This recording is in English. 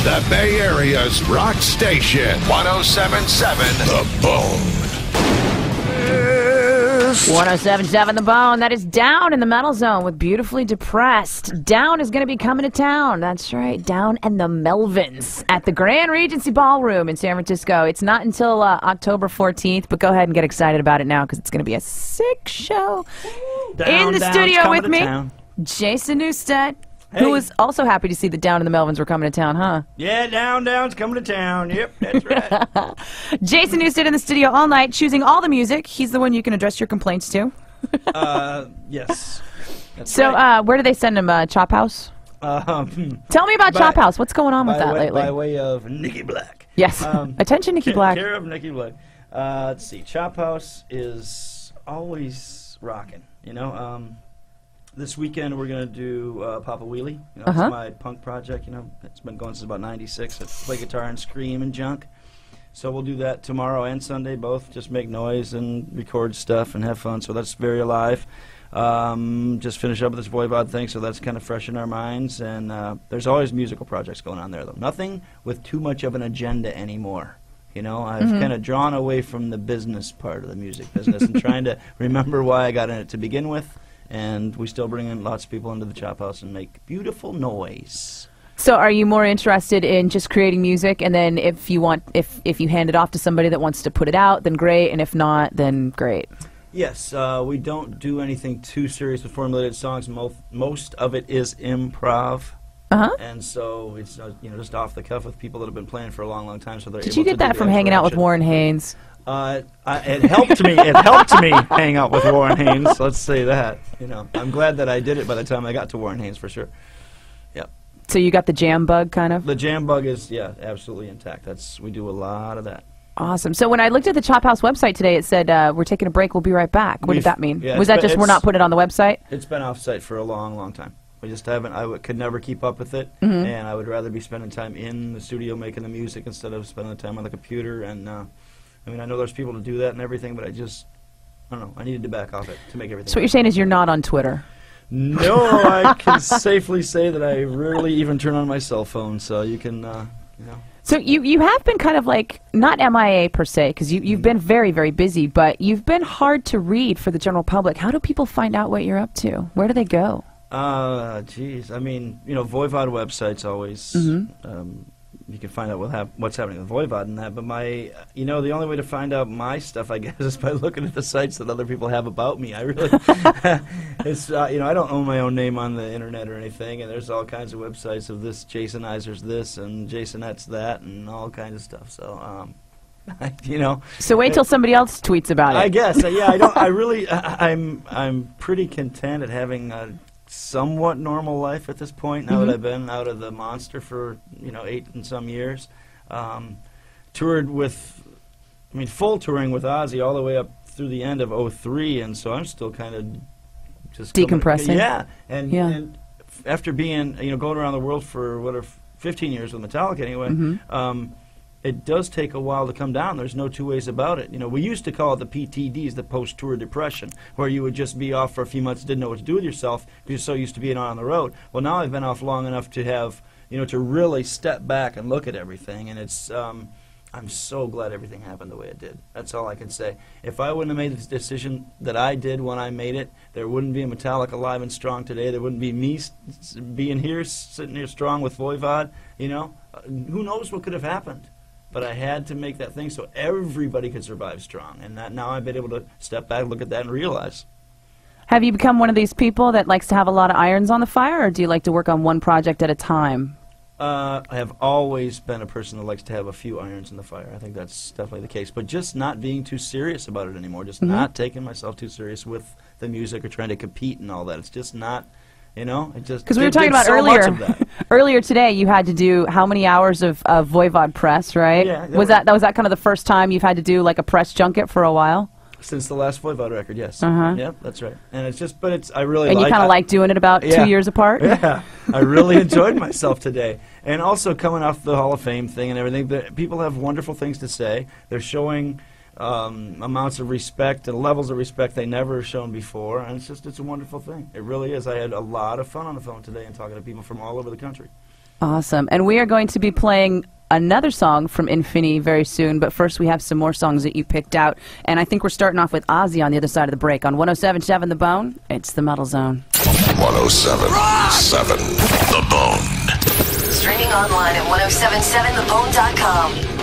The Bay Area's rock station, 107.7 The Bone. 107.7 The Bone. That is Down in the Metal Zone with Beautifully Depressed. Down is going to be coming to town. That's right. Down and the Melvins at the Grand Regency Ballroom in San Francisco. It's not until October 14th, but go ahead and get excited about it now because it's going to be a sick show. In the studio with me, Jason Newsted. Hey. Who was also happy to see that Down and the Melvins were coming to town, huh? Yeah, Down's coming to town. Yep, that's right. Jason Newsted in the studio all night, choosing all the music. He's the one you can address your complaints to. Yes. That's so, right. Where do they send him? Chop House? Tell me about Chop House. What's going on with that lately? By way of Nikki Blakk. Yes. Attention, Nikki Blakk. Care of Nikki Blakk. Let's see. Chop House is always rocking, you know. This weekend we're going to do Papa Wheelie. You know, It's my punk project. You know, it's been going since about '96. I play guitar and scream and junk. So we'll do that tomorrow and Sunday, both. Just make noise and record stuff and have fun. So that's very alive. Just finish up with this Voivod thing, so that's kind of fresh in our minds. And there's always musical projects going on there, though. Nothing with too much of an agenda anymore. You know, I've kind of drawn away from the business part of the music business and trying to remember why I got in it to begin with. And we still bring in lots of people into the Chop House and make beautiful noise. So are you more interested in just creating music, and then if you want, if you hand it off to somebody that wants to put it out, then great, and if not, then great? Yes, we don't do anything too serious with formulated songs. Most of it is improv. And so it's you know, just off the cuff with people that have been playing for a long, long time. So they're Did you get that from hanging out with Warren Haynes? It helped me. It helped me hang out with Warren Haynes. Let's say that. You know, I'm glad that I did it by the time I got to Warren Haynes, for sure. Yep. So you got the jam bug, kind of? The jam bug is, yeah, absolutely intact. We do a lot of that. Awesome. So when I looked at the Chop House website today, it said we're taking a break. We'll be right back. What did that mean? Yeah, was that just we're not putting it on the website? It's been off-site for a long, long time. We just haven't. Could never keep up with it, and I would rather be spending time in the studio making the music instead of spending the time on the computer. And I mean, I know there's people to do that and everything, but I don't know. I needed to back off it to make everything. So what you're saying is you're not on Twitter? No, I can safely say that I rarely even turn on my cell phone. So you can, you know. So you have been kind of like, not MIA per se, because you've been very, very busy, but you've been hard to read for the general public. How do people find out what you're up to? Where do they go? Geez. I mean, you know, Voivod website's always, you can find out what's happening with Voivod and that, but you know, the only way to find out my stuff, I guess, is by looking at the sites that other people have about me. I really, it's, you know, I don't own my own name on the internet or anything, and there's all kinds of websites of this, Jasonizer's this, and Jasonette's that, and all kinds of stuff, so, you know. So wait till somebody else tweets about it. I guess, yeah, I'm pretty content at having a somewhat normal life at this point, now that I've been out of the monster for, you know, 8 and some years. Toured with, I mean, full touring with Ozzy all the way up through the end of '03, and so I'm still kind of just decompressing. And after being, you know, going around the world for 15 years with Metallica anyway, it does take a while to come down. There's no two ways about it. You know, we used to call it the PTDs, the post-tour depression, where you would just be off for a few months, didn't know what to do with yourself because you're so used to being on the road. Well, now I've been off long enough to have, you know, to really step back and look at everything, and it's, I'm so glad everything happened the way it did. That's all I can say. If I wouldn't have made the decision that I did when I made it, there wouldn't be a Metallica live and strong today. There wouldn't be me being here, sitting here strong with Voivod, you know. Who knows what could have happened? But I had to make that thing so everybody could survive strong. And that now I've been able to step back, look at that, and realize. Have you become one of these people that likes to have a lot of irons on the fire, or do you like to work on one project at a time? I have always been a person that likes to have a few irons in the fire. I think that's definitely the case. But just not being too serious about it anymore. Just not taking myself too serious with the music or trying to compete and all that. It's just not... You know, it just because we were talking about earlier today. You had to do how many hours of Voivod press, right? Yeah. Was that kind of the first time you've had to do like a press junket for a while? Since the last Voivod record, yes. Yep, that's right. And it's just, but it's I really. And you kind of like doing it about 2 years apart. Yeah, I really enjoyed myself today, and also coming off the Hall of Fame thing and everything. People have wonderful things to say. They're showing amounts of respect and levels of respect they never shown before, and it's a wonderful thing. It really is. I had a lot of fun on the phone today and talking to people from all over the country. Awesome. And we are going to be playing another song from Infinity very soon, but first we have some more songs that you picked out, and I think we're starting off with Ozzy on the other side of the break. On 107.7 The Bone, it's the Metal Zone. 107.7 The Bone. Streaming online at 1077thebone.com.